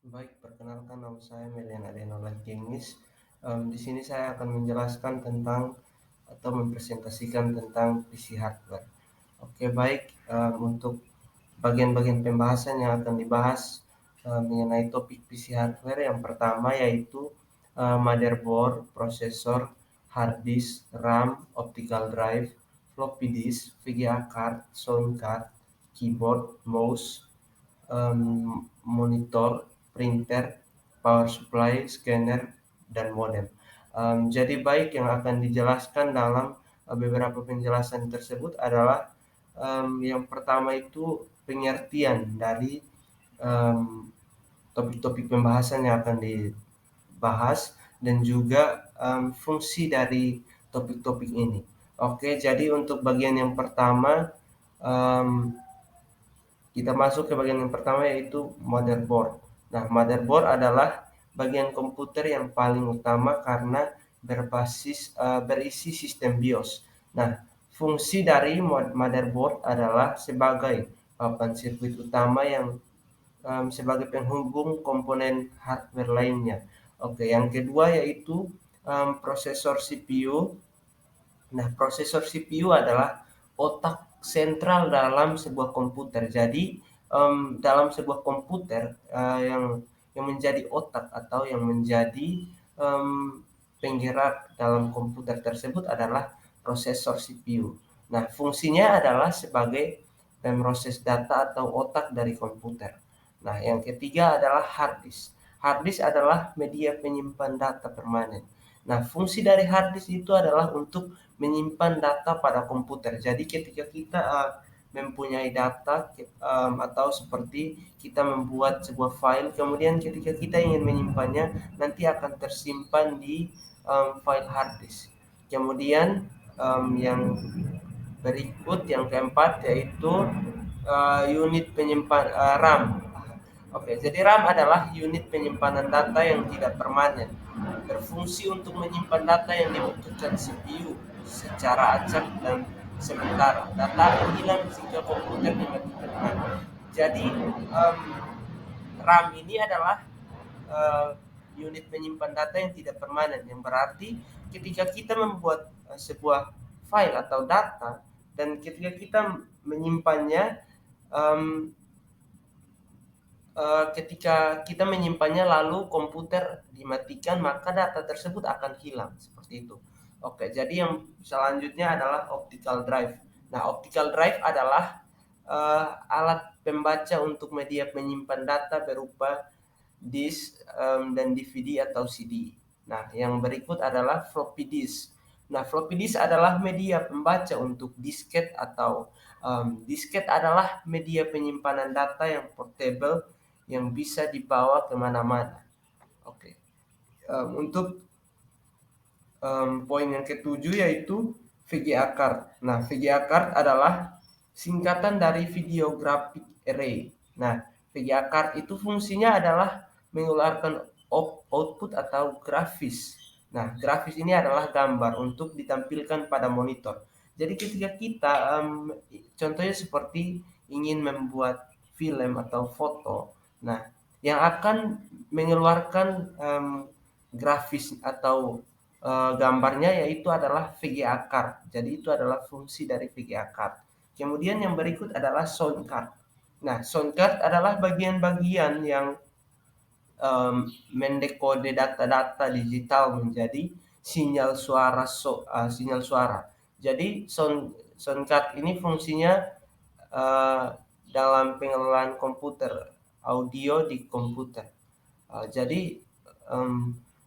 Baik, perkenalkan nama saya Melian Adenola Jengis. Di sini saya akan menjelaskan tentang atau mempresentasikan tentang PC hardware. Oke, baik. Untuk bagian-bagian pembahasan yang akan dibahas mengenai topik PC hardware, yang pertama yaitu motherboard, prosesor, hard disk, RAM, optical drive, floppy disk, VGA card, sound card, keyboard, mouse, monitor, printer, power supply, scanner, dan modem. Jadi baik, yang akan dijelaskan dalam beberapa penjelasan tersebut adalah yang pertama itu pengertian dari um, topik-topik pembahasan yang akan dibahas dan juga fungsi dari topik-topik ini. Oke, jadi untuk bagian yang pertama, um, kita masuk ke bagian yang pertama yaitu motherboard. Nah, motherboard adalah bagian komputer yang paling utama karena berisi sistem BIOS. Nah, fungsi dari motherboard adalah sebagai papan sirkuit utama yang sebagai penghubung komponen hardware lainnya. Oke, yang kedua yaitu prosesor CPU. Nah, prosesor CPU adalah otak sentral dalam sebuah komputer. Jadi, dalam sebuah komputer yang menjadi otak atau yang menjadi penggerak dalam komputer tersebut adalah prosesor CPU. Nah, fungsinya adalah sebagai pemroses data atau otak dari komputer. Nah, yang ketiga adalah hard disk. Hard disk adalah media penyimpan data permanen. Nah, fungsi dari hard disk itu adalah untuk menyimpan data pada komputer. Jadi ketika kita mempunyai data atau seperti kita membuat sebuah file, kemudian ketika kita ingin menyimpannya, nanti akan tersimpan di file hard disk. Kemudian yang berikut yang keempat yaitu unit penyimpan RAM. Oke, jadi RAM adalah unit penyimpanan data yang tidak permanen, berfungsi untuk menyimpan data yang dibutuhkan CPU secara acak dan sementara. Data akan hilang jika komputer dimatikan. Jadi RAM ini adalah unit penyimpan data yang tidak permanen, yang berarti ketika kita membuat sebuah file atau data dan ketika kita menyimpannya, ketika kita menyimpannya lalu komputer dimatikan, maka data tersebut akan hilang seperti itu. Oke, jadi yang selanjutnya adalah optical drive. Nah, optical drive adalah alat pembaca untuk media menyimpan data berupa disk dan DVD atau CD. Nah, yang berikut adalah floppy disk. Nah, floppy disk adalah media pembaca untuk disket atau disket adalah media penyimpanan data yang portable yang bisa dibawa kemana-mana. Oke, untuk poin yang ketujuh yaitu VGA card. Nah, VGA card adalah singkatan dari video graphic array. Nah, VGA card itu fungsinya adalah mengeluarkan output atau grafis. Nah, grafis ini adalah gambar untuk ditampilkan pada monitor. Jadi ketika kita contohnya seperti ingin membuat film atau foto, nah yang akan mengeluarkan grafis atau gambarnya yaitu adalah VGA card. Jadi itu adalah fungsi dari VGA card. Kemudian yang berikut adalah sound card. Nah, sound card adalah bagian-bagian yang mendekode data-data digital menjadi sinyal suara sinyal suara. Jadi sound card ini fungsinya uh, dalam pengelolaan komputer, audio di komputer. Jadi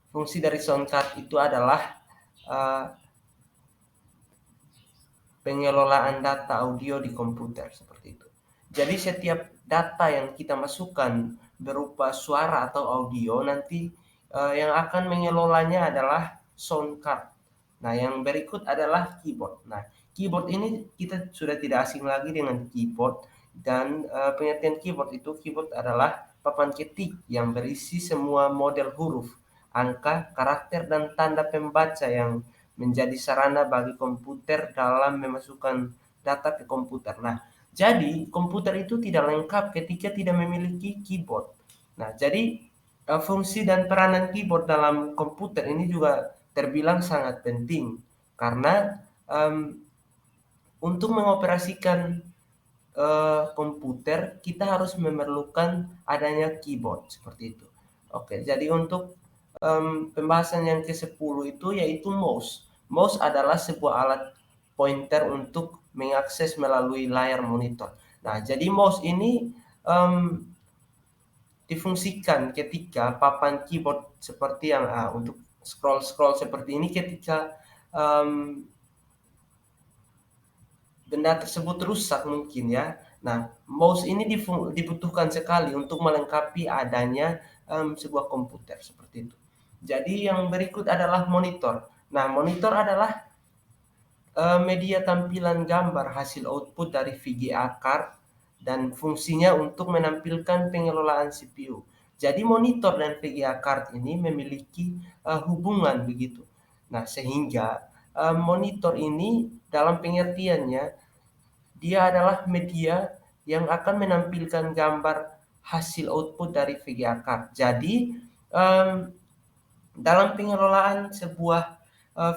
fungsi dari sound card itu adalah uh, pengelolaan data audio di komputer seperti itu. Jadi setiap data yang kita masukkan berupa suara atau audio nanti yang akan mengelolanya adalah sound card. Nah, yang berikut adalah keyboard. Nah, keyboard ini kita sudah tidak asing lagi dengan keyboard dan pengertian keyboard adalah papan ketik yang berisi semua model huruf, angka, karakter dan tanda pembaca yang menjadi sarana bagi komputer dalam memasukkan data ke komputer. Nah, jadi komputer itu tidak lengkap ketika tidak memiliki keyboard. Nah, jadi fungsi dan peranan keyboard dalam komputer ini juga terbilang sangat penting karena untuk mengoperasikan komputer kita harus memerlukan adanya keyboard seperti itu. Oke, jadi untuk pembahasan yang ke-10 itu yaitu mouse. Mouse adalah sebuah alat pointer untuk mengakses melalui layar monitor. Nah, jadi mouse ini difungsikan ketika papan keyboard seperti yang untuk scroll seperti ini ketika benda tersebut rusak mungkin ya. Nah, mouse ini dibutuhkan sekali untuk melengkapi adanya sebuah komputer seperti itu. Jadi yang berikut adalah monitor. Nah, monitor adalah media tampilan gambar hasil output dari VGA card dan fungsinya untuk menampilkan pengelolaan CPU. Jadi monitor dan VGA card ini memiliki hubungan begitu. Nah, sehingga monitor ini dalam pengertiannya dia adalah media yang akan menampilkan gambar hasil output dari VGA card. Jadi dalam pengelolaan sebuah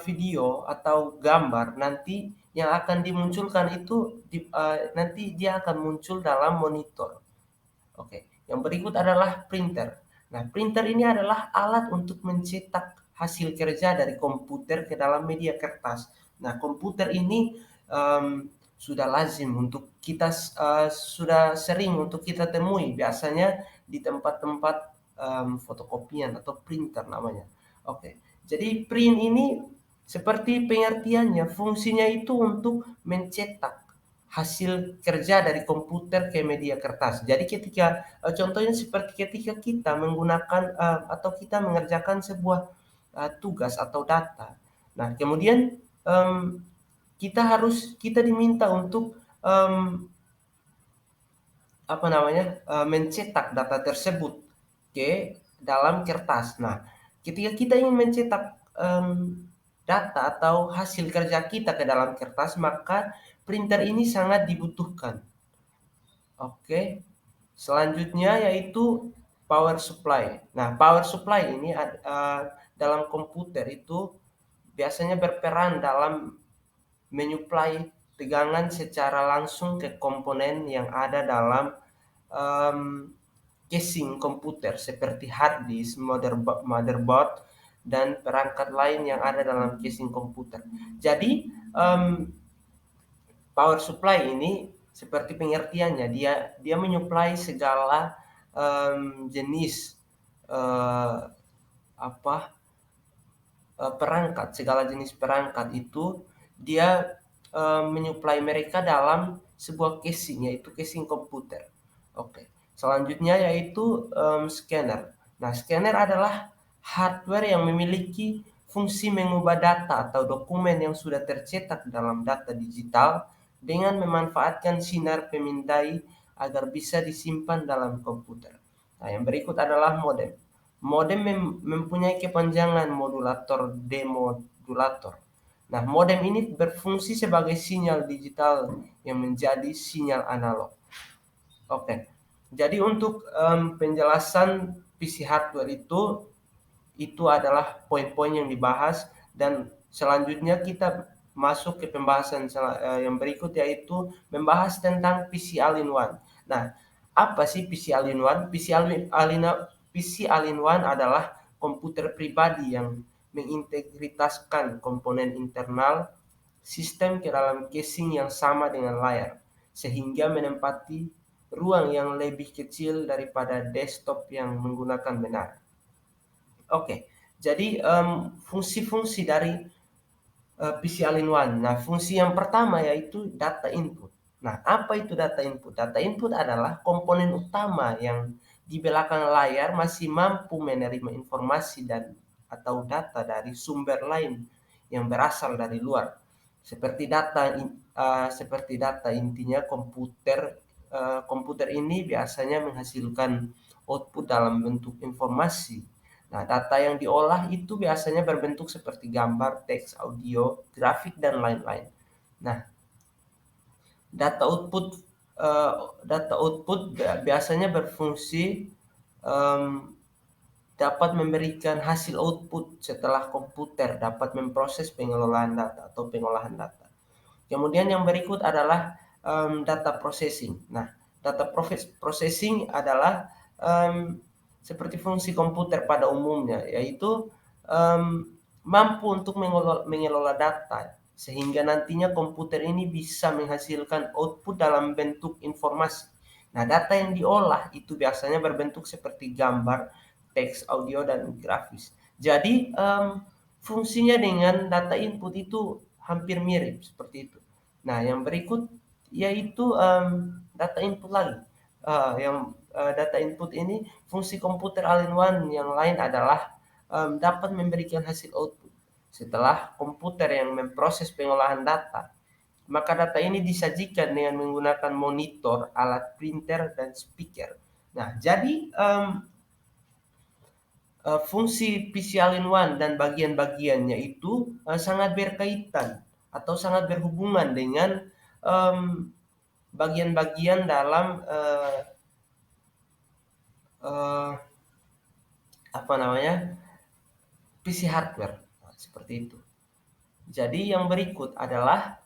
video atau gambar nanti yang akan dimunculkan itu nanti dia akan muncul dalam monitor. Oke, yang berikut adalah printer. Nah, printer ini adalah alat untuk mencetak hasil kerja dari komputer ke dalam media kertas. Nah, komputer ini sudah lazim untuk kita sudah sering untuk kita temui biasanya di tempat-tempat fotokopian atau printer namanya. Oke, jadi print ini seperti pengertiannya, fungsinya itu untuk mencetak hasil kerja dari komputer ke media kertas. Jadi ketika contohnya seperti ketika kita menggunakan atau kita mengerjakan sebuah tugas atau data. Nah, kemudian kita diminta untuk mencetak data tersebut ke dalam kertas. Nah, ketika kita ingin mencetak data atau hasil kerja kita ke dalam kertas, maka printer ini sangat dibutuhkan. Oke, selanjutnya yaitu power supply. Nah, power supply ini dalam komputer itu biasanya berperan dalam menyuplai tegangan secara langsung ke komponen yang ada dalam casing komputer seperti hard disk, motherboard, dan perangkat lain yang ada dalam casing komputer. Jadi power supply ini seperti pengertiannya dia menyuplai segala jenis perangkat, segala jenis perangkat itu dia menyuplai mereka dalam sebuah casing yaitu casing komputer. Oke. Selanjutnya yaitu scanner. Nah, scanner adalah hardware yang memiliki fungsi mengubah data atau dokumen yang sudah tercetak dalam data digital dengan memanfaatkan sinar pemindai agar bisa disimpan dalam komputer. Nah, yang berikut adalah modem. Modem mempunyai kepanjangan modulator demodulator. Nah, modem ini berfungsi sebagai sinyal digital yang menjadi sinyal analog. Oke, jadi untuk penjelasan PC hardware itu adalah poin-poin yang dibahas dan selanjutnya kita masuk ke pembahasan yang berikut yaitu membahas tentang PC All-in-One. Nah, apa sih PC All-in-One? PC All-in-One adalah komputer pribadi yang mengintegritaskan komponen internal sistem ke dalam casing yang sama dengan layar, sehingga menempati ruang yang lebih kecil daripada desktop yang menggunakan benar. Oke, jadi fungsi-fungsi dari PC All-in-One. Nah, fungsi yang pertama yaitu data input. Nah, apa itu data input? Data input adalah komponen utama yang di belakang layar masih mampu menerima informasi dan atau data dari sumber lain yang berasal dari luar. Seperti data intinya komputer ini biasanya menghasilkan output dalam bentuk informasi. Nah, data yang diolah itu biasanya berbentuk seperti gambar, teks, audio, grafik, dan lain-lain. Nah, data output biasanya berfungsi dapat memberikan hasil output setelah komputer dapat memproses pengelolaan data atau pengolahan data. Kemudian yang berikut adalah data processing. Nah, data processing adalah seperti fungsi komputer pada umumnya, yaitu mampu untuk mengelola data sehingga nantinya komputer ini bisa menghasilkan output dalam bentuk informasi. Nah, data yang diolah itu biasanya berbentuk seperti gambar, teks, audio, dan grafis. Jadi, fungsinya dengan data input itu hampir mirip seperti itu. Nah, yang berikut yaitu data input lagi. Data input ini fungsi komputer all-in-one yang lain adalah dapat memberikan hasil output. Setelah komputer yang memproses pengolahan data, maka data ini disajikan dengan menggunakan monitor, alat printer, dan speaker. Nah, jadi fungsi PC all-in-one dan bagian-bagiannya itu sangat berkaitan atau sangat berhubungan dengan bagian-bagian dalam PC hardware. Nah, seperti itu. Jadi yang berikut adalah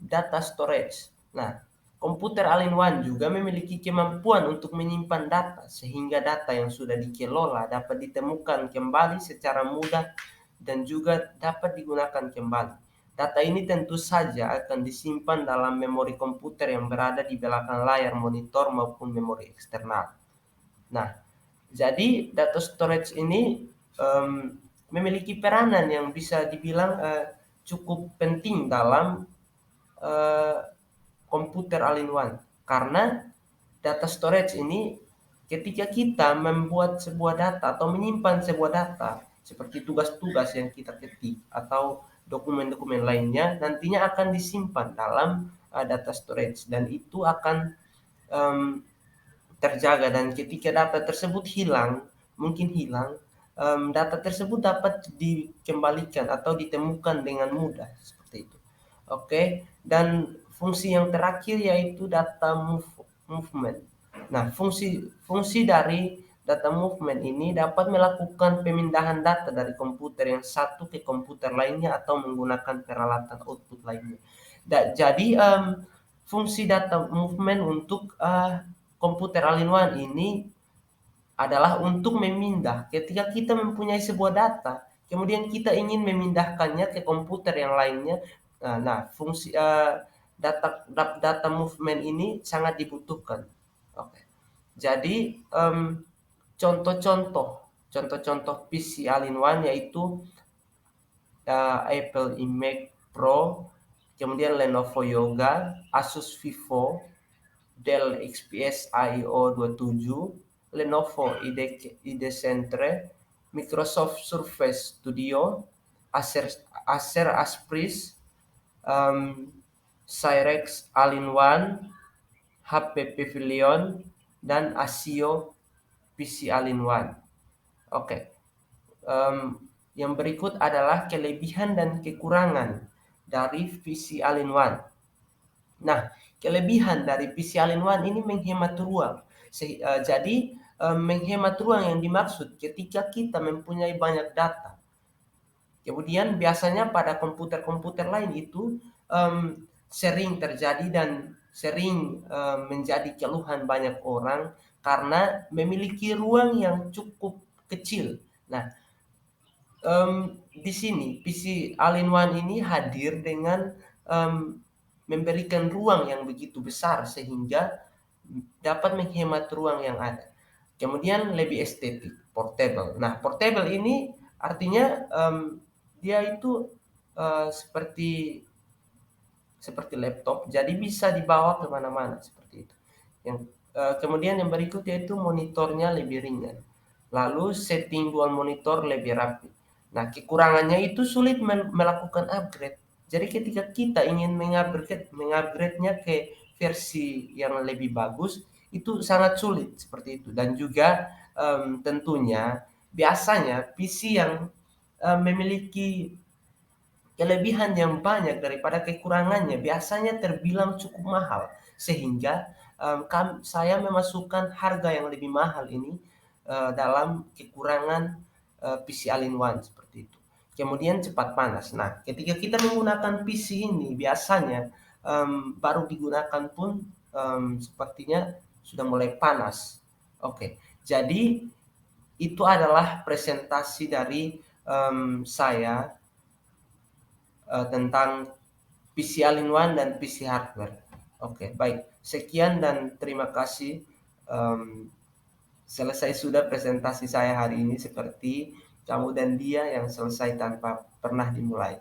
data storage. Nah, komputer all-in-one juga memiliki kemampuan untuk menyimpan data sehingga data yang sudah dikelola dapat ditemukan kembali secara mudah dan juga dapat digunakan kembali. Data ini tentu saja akan disimpan dalam memori komputer yang berada di belakang layar monitor maupun memori eksternal. Nah, jadi data storage ini memiliki peranan yang bisa dibilang cukup penting dalam komputer all-in-one. Karena data storage ini ketika kita membuat sebuah data atau menyimpan sebuah data seperti tugas-tugas yang kita ketik atau dokumen-dokumen lainnya nantinya akan disimpan dalam data storage dan itu akan terjaga dan ketika data tersebut mungkin hilang, data tersebut dapat dikembalikan atau ditemukan dengan mudah seperti itu. Oke, dan fungsi yang terakhir yaitu data movement. Nah, fungsi dari data movement ini dapat melakukan pemindahan data dari komputer yang satu ke komputer lainnya atau menggunakan peralatan output lainnya. Jadi fungsi data movement untuk komputer all-in-one ini adalah untuk memindah. Ketika kita mempunyai sebuah data, kemudian kita ingin memindahkannya ke komputer yang lainnya. Nah, fungsi data movement ini sangat dibutuhkan. Oke. Jadi contoh-contoh PC all-in-one yaitu Apple iMac Pro, kemudian Lenovo Yoga, Asus Vivo, Dell XPS AIO 27, Lenovo IdeCentre, Microsoft Surface Studio, Acer Aspris, Cyrex All-in-One, HP Pavilion, dan ASIO PC All-in-One. Oke. Yang berikut adalah kelebihan dan kekurangan dari PC All-in-One. Nah, kelebihan dari PC all-in-one ini menghemat ruang. Jadi menghemat ruang yang dimaksud ketika kita mempunyai banyak data. Kemudian biasanya pada komputer-komputer lain itu sering terjadi dan sering menjadi keluhan banyak orang karena memiliki ruang yang cukup kecil. Nah, di sini PC all-in-one ini hadir dengan memberikan ruang yang begitu besar sehingga dapat menghemat ruang yang ada. Kemudian lebih estetik, portable. Nah, portable ini artinya dia itu seperti laptop, jadi bisa dibawa kemana-mana seperti itu. Kemudian yang berikut yaitu monitornya lebih ringan. Lalu setting dual monitor lebih rapi. Nah, kekurangannya itu sulit melakukan upgrade. Jadi ketika kita ingin mengupgrade-nya ke versi yang lebih bagus, itu sangat sulit seperti itu. Dan juga tentunya biasanya PC yang memiliki kelebihan yang banyak daripada kekurangannya biasanya terbilang cukup mahal. Sehingga saya memasukkan harga yang lebih mahal ini dalam kekurangan PC All-in-One seperti itu. Kemudian cepat panas. Nah, ketika kita menggunakan PC ini biasanya baru digunakan pun sepertinya sudah mulai panas. Oke, jadi itu adalah presentasi dari saya tentang PC All-in-One dan PC hardware. Oke, baik. Sekian dan terima kasih. Selesai sudah presentasi saya hari ini, seperti kamu dan dia yang selesai tanpa pernah dimulai.